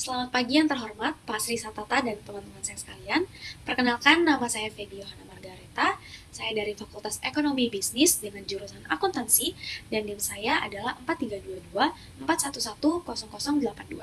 Selamat pagi yang terhormat Pak Sri Satata dan teman-teman saya sekalian. Perkenalkan, nama saya Feby Yohana Margareta. Saya dari Fakultas Ekonomi Bisnis dengan jurusan Akuntansi dan NIM saya adalah 4322411082.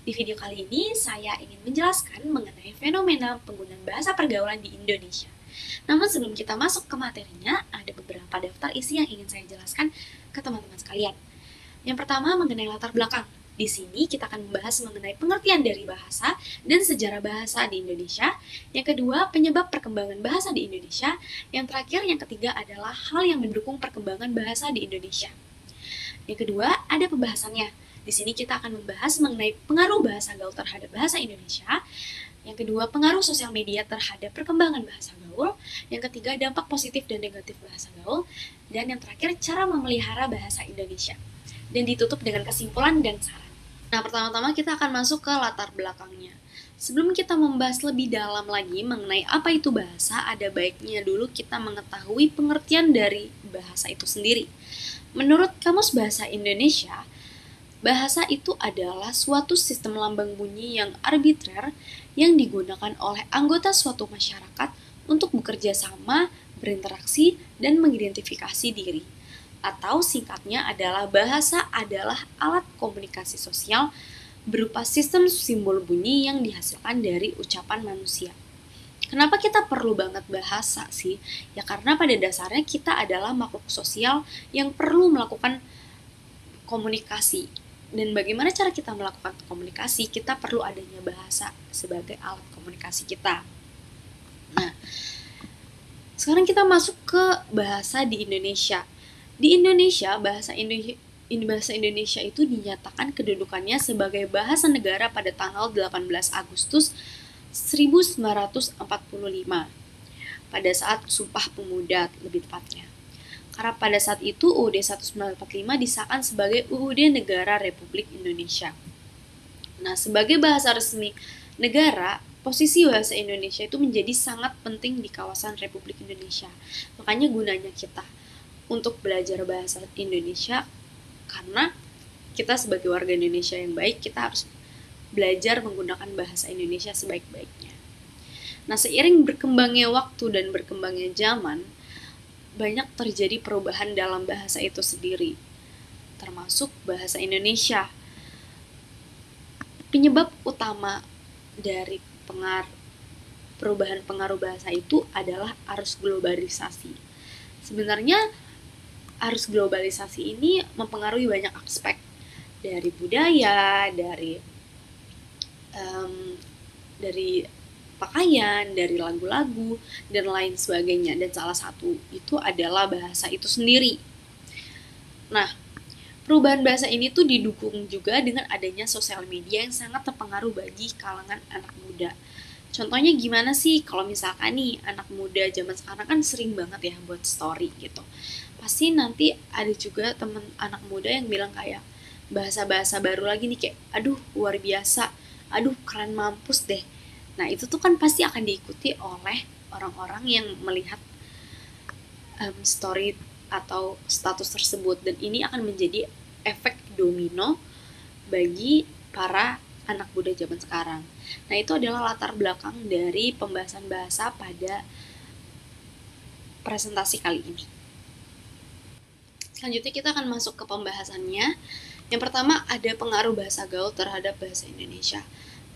Di video kali ini, saya ingin menjelaskan mengenai fenomena penggunaan bahasa pergaulan di Indonesia. Namun sebelum kita masuk ke materinya, ada beberapa daftar isi yang ingin saya jelaskan ke teman-teman sekalian. Yang pertama mengenai latar belakang. Di sini kita akan membahas mengenai pengertian dari bahasa dan sejarah bahasa di Indonesia. Yang kedua, penyebab perkembangan bahasa di Indonesia. Yang terakhir, yang ketiga adalah hal yang mendukung perkembangan bahasa di Indonesia. Yang kedua, ada pembahasannya. Di sini kita akan membahas mengenai pengaruh bahasa gaul terhadap bahasa Indonesia. Yang kedua, pengaruh sosial media terhadap perkembangan bahasa gaul. Yang ketiga, dampak positif dan negatif bahasa gaul. Dan yang terakhir, cara memelihara bahasa Indonesia. Dan ditutup dengan kesimpulan dan saran. Nah, pertama-tama kita akan masuk ke latar belakangnya. Sebelum kita membahas lebih dalam lagi mengenai apa itu bahasa, ada baiknya dulu kita mengetahui pengertian dari bahasa itu sendiri. Menurut Kamus Bahasa Indonesia, bahasa itu adalah suatu sistem lambang bunyi yang arbitrer yang digunakan oleh anggota suatu masyarakat untuk bekerja sama, berinteraksi, dan mengidentifikasi diri. Atau singkatnya adalah bahasa adalah alat komunikasi sosial berupa sistem simbol bunyi yang dihasilkan dari ucapan manusia. Kenapa kita perlu banget bahasa sih? Ya karena pada dasarnya kita adalah makhluk sosial yang perlu melakukan komunikasi. Dan bagaimana cara kita melakukan komunikasi? Kita perlu adanya bahasa sebagai alat komunikasi kita. Nah, sekarang kita masuk ke bahasa di Indonesia. Di Indonesia, bahasa Indonesia itu dinyatakan kedudukannya sebagai bahasa negara pada tanggal 18 Agustus 1945 pada saat Sumpah Pemuda lebih tepatnya. Karena pada saat itu UUD 1945 disahkan sebagai UUD Negara Republik Indonesia. Nah, sebagai bahasa resmi negara, posisi bahasa Indonesia itu menjadi sangat penting di kawasan Republik Indonesia. Makanya gunanya kita untuk belajar bahasa Indonesia, karena kita sebagai warga Indonesia yang baik, kita harus belajar menggunakan bahasa Indonesia sebaik-baiknya. Nah, seiring berkembangnya waktu dan berkembangnya zaman, banyak terjadi perubahan dalam bahasa itu sendiri, termasuk bahasa Indonesia. Penyebab utama dari perubahan pengaruh bahasa itu adalah arus globalisasi. Sebenarnya arus globalisasi ini mempengaruhi banyak aspek, dari budaya, dari pakaian, dari lagu-lagu, dan lain sebagainya. Dan salah satu itu adalah bahasa itu sendiri. Nah, perubahan bahasa ini tuh didukung juga dengan adanya sosial media yang sangat terpengaruh bagi kalangan anak muda. Contohnya gimana sih? Kalau misalkan nih anak muda zaman sekarang kan sering banget ya buat story gitu. Pasti nanti ada juga temen anak muda yang bilang kayak bahasa-bahasa baru lagi nih, kayak aduh luar biasa, aduh keren mampus deh. Nah itu tuh kan pasti akan diikuti oleh orang-orang yang melihat story atau status tersebut, dan ini akan menjadi efek domino bagi para anak muda zaman sekarang. Nah itu adalah latar belakang dari pembahasan bahasa pada presentasi kali ini. Selanjutnya kita akan masuk ke pembahasannya. Yang pertama ada pengaruh bahasa gaul terhadap bahasa Indonesia.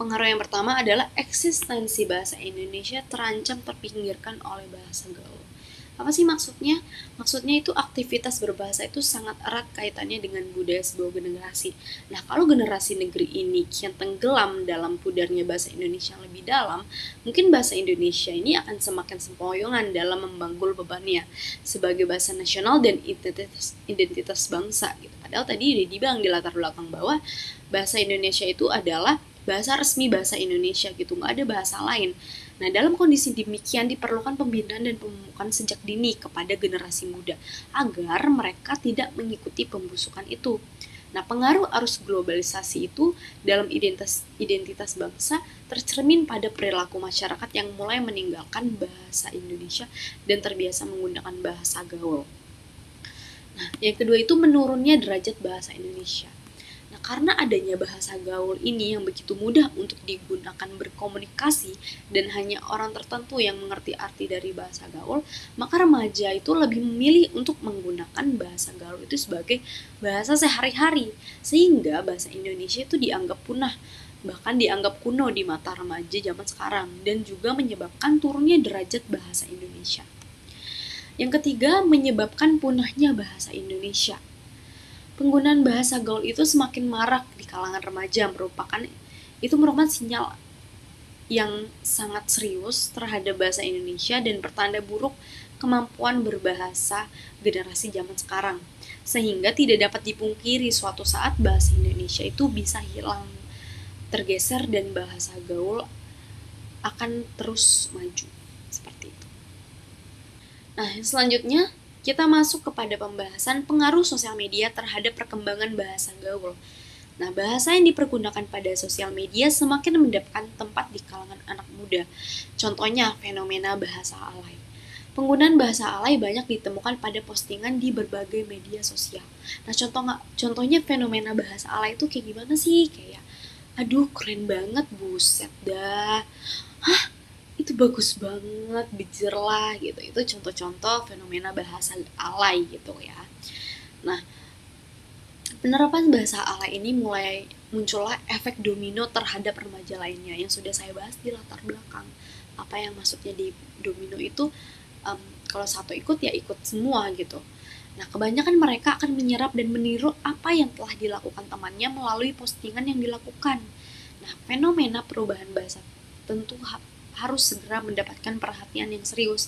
Pengaruh yang pertama adalah eksistensi bahasa Indonesia terancam terpinggirkan oleh bahasa gaul. Apa sih maksudnya? Maksudnya itu aktivitas berbahasa itu sangat erat kaitannya dengan budaya sebuah generasi. Nah, kalau generasi negeri ini kian tenggelam dalam pudarnya bahasa Indonesia yang lebih dalam, mungkin bahasa Indonesia ini akan semakin sempoyongan dalam membanggul bebannya sebagai bahasa nasional dan identitas bangsa gitu. Padahal tadi udah dibilang di latar belakang bahwa bahasa Indonesia itu adalah bahasa resmi bahasa Indonesia gitu, nggak ada bahasa lain. Nah, dalam kondisi demikian diperlukan pembinaan dan pemupukan sejak dini kepada generasi muda agar mereka tidak mengikuti pembusukan itu. Nah, pengaruh arus globalisasi itu dalam identitas bangsa tercermin pada perilaku masyarakat yang mulai meninggalkan bahasa Indonesia dan terbiasa menggunakan bahasa gaul. Nah, yang kedua itu menurunnya derajat bahasa Indonesia. Nah, karena adanya bahasa gaul ini yang begitu mudah untuk digunakan berkomunikasi dan hanya orang tertentu yang mengerti arti dari bahasa gaul, maka remaja itu lebih memilih untuk menggunakan bahasa gaul itu sebagai bahasa sehari-hari, sehingga bahasa Indonesia itu dianggap punah, bahkan dianggap kuno di mata remaja zaman sekarang, dan juga menyebabkan turunnya derajat bahasa Indonesia. Yang ketiga, menyebabkan punahnya bahasa Indonesia. Penggunaan bahasa gaul itu semakin marak di kalangan remaja merupakan sinyal yang sangat serius terhadap bahasa Indonesia dan pertanda buruk kemampuan berbahasa generasi zaman sekarang. Sehingga tidak dapat dipungkiri suatu saat bahasa Indonesia itu bisa hilang, tergeser, dan bahasa gaul akan terus maju seperti itu. Nah, selanjutnya kita masuk kepada pembahasan pengaruh sosial media terhadap perkembangan bahasa gaul. Nah, bahasa yang dipergunakan pada sosial media semakin mendapatkan tempat di kalangan anak muda. Contohnya, fenomena bahasa alay. Penggunaan bahasa alay banyak ditemukan pada postingan di berbagai media sosial. Nah, contohnya fenomena bahasa alay itu kayak gimana sih? Kayak, aduh keren banget, buset dah. Hah? Itu bagus banget, bijer lah gitu. Itu contoh-contoh fenomena bahasa alay gitu ya. Nah, penerapan bahasa alay ini mulai muncullah efek domino terhadap remaja lainnya yang sudah saya bahas di latar belakang. Apa yang maksudnya di domino itu, kalau satu ikut ya ikut semua gitu. Nah, kebanyakan mereka akan menyerap dan meniru apa yang telah dilakukan temannya melalui postingan yang dilakukan. Nah, fenomena perubahan bahasa tentu harus segera mendapatkan perhatian yang serius.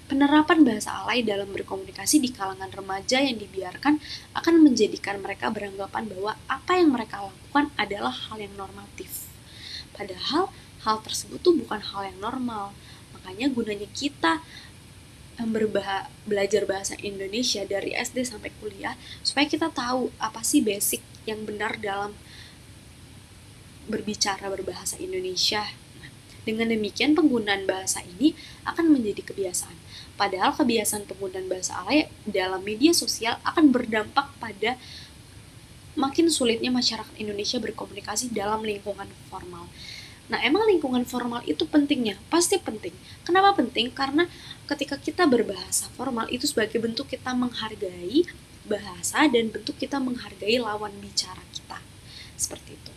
Penerapan bahasa alay dalam berkomunikasi di kalangan remaja yang dibiarkan akan menjadikan mereka beranggapan bahwa apa yang mereka lakukan adalah hal yang normatif. Padahal hal tersebut tuh bukan hal yang normal. Makanya gunanya kita belajar bahasa Indonesia dari SD sampai kuliah supaya kita tahu apa sih basic yang benar dalam berbahasa Indonesia. Dengan demikian, penggunaan bahasa ini akan menjadi kebiasaan. Padahal kebiasaan penggunaan bahasa alay dalam media sosial akan berdampak pada makin sulitnya masyarakat Indonesia berkomunikasi dalam lingkungan formal. Nah, emang lingkungan formal itu pentingnya? Pasti penting. Kenapa penting? Karena ketika kita berbahasa formal itu sebagai bentuk kita menghargai bahasa dan bentuk kita menghargai lawan bicara kita. Seperti itu.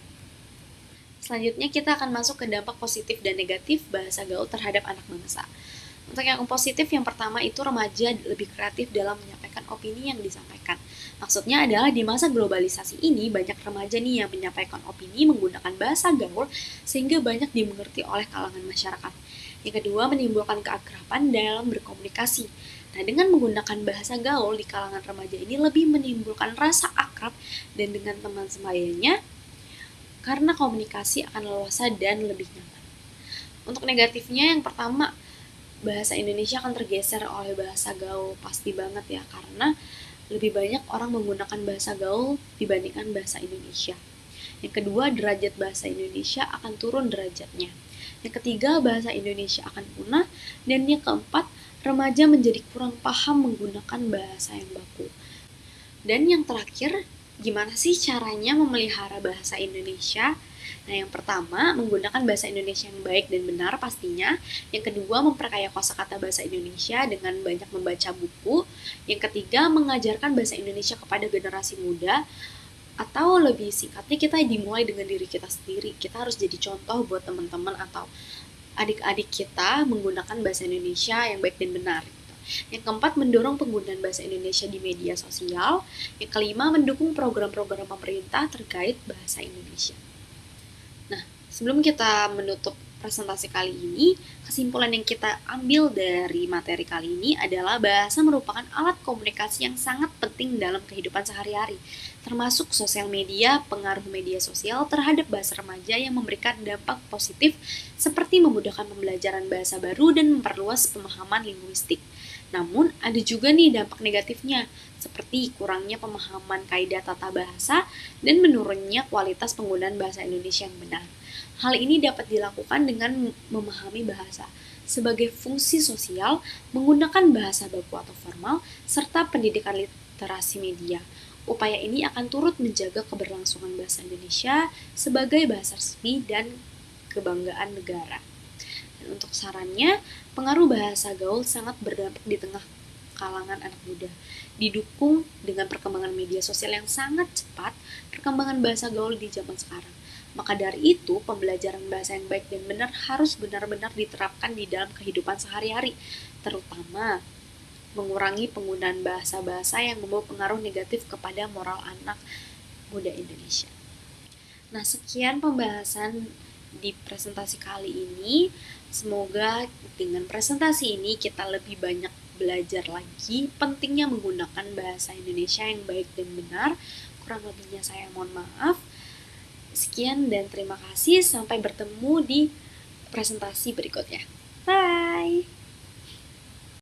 Selanjutnya kita akan masuk ke dampak positif dan negatif bahasa gaul terhadap anak bangsa. Untuk yang positif, yang pertama itu remaja lebih kreatif dalam menyampaikan opini yang disampaikan. Maksudnya adalah di masa globalisasi ini banyak remaja nih yang menyampaikan opini menggunakan bahasa gaul sehingga banyak dimengerti oleh kalangan masyarakat. Yang kedua, menimbulkan keakraban dalam berkomunikasi. Nah, dengan menggunakan bahasa gaul di kalangan remaja ini lebih menimbulkan rasa akrab dan dengan teman sebayanya, karena komunikasi akan leluasa dan lebih nyaman. Untuk negatifnya, yang pertama, bahasa Indonesia akan tergeser oleh bahasa gaul, pasti banget ya, karena lebih banyak orang menggunakan bahasa gaul dibandingkan bahasa Indonesia. Yang kedua, derajat bahasa Indonesia akan turun derajatnya. Yang ketiga, bahasa Indonesia akan punah. Dan yang keempat, remaja menjadi kurang paham menggunakan bahasa yang baku. Dan yang terakhir, gimana sih caranya memelihara bahasa Indonesia? Nah, yang pertama, menggunakan bahasa Indonesia yang baik dan benar pastinya. Yang kedua, memperkaya kosakata bahasa Indonesia dengan banyak membaca buku. Yang ketiga, mengajarkan bahasa Indonesia kepada generasi muda. Atau lebih singkatnya, kita dimulai dengan diri kita sendiri. Kita harus jadi contoh buat teman-teman atau adik-adik kita menggunakan bahasa Indonesia yang baik dan benar. Yang keempat, mendorong penggunaan bahasa Indonesia di media sosial. Yang kelima, mendukung program-program pemerintah terkait bahasa Indonesia. Nah, sebelum kita menutup presentasi kali ini, kesimpulan yang kita ambil dari materi kali ini adalah bahasa merupakan alat komunikasi yang sangat penting dalam kehidupan sehari-hari, termasuk sosial media. Pengaruh media sosial terhadap bahasa remaja yang memberikan dampak positif seperti memudahkan pembelajaran bahasa baru dan memperluas pemahaman linguistik. Namun, ada juga nih dampak negatifnya, seperti kurangnya pemahaman kaidah tata bahasa dan menurunnya kualitas penggunaan bahasa Indonesia yang benar. Hal ini dapat dilakukan dengan memahami bahasa sebagai fungsi sosial, menggunakan bahasa baku atau formal, serta pendidikan literasi media Upaya ini akan turut menjaga keberlangsungan bahasa Indonesia sebagai bahasa resmi dan kebanggaan negara. Dan untuk sarannya, pengaruh bahasa gaul sangat berdampak di tengah kalangan anak muda. Didukung dengan perkembangan media sosial yang sangat cepat, perkembangan bahasa gaul di zaman sekarang. Maka dari itu, pembelajaran bahasa yang baik dan benar harus benar-benar diterapkan di dalam kehidupan sehari-hari, terutama mengurangi penggunaan bahasa-bahasa yang membawa pengaruh negatif kepada moral anak muda Indonesia. Nah, sekian pembahasan di presentasi kali ini. Semoga dengan presentasi ini kita lebih banyak belajar lagi pentingnya menggunakan bahasa Indonesia yang baik dan benar. Kurang lebihnya saya mohon maaf. Sekian dan terima kasih. Sampai bertemu di presentasi berikutnya. Bye!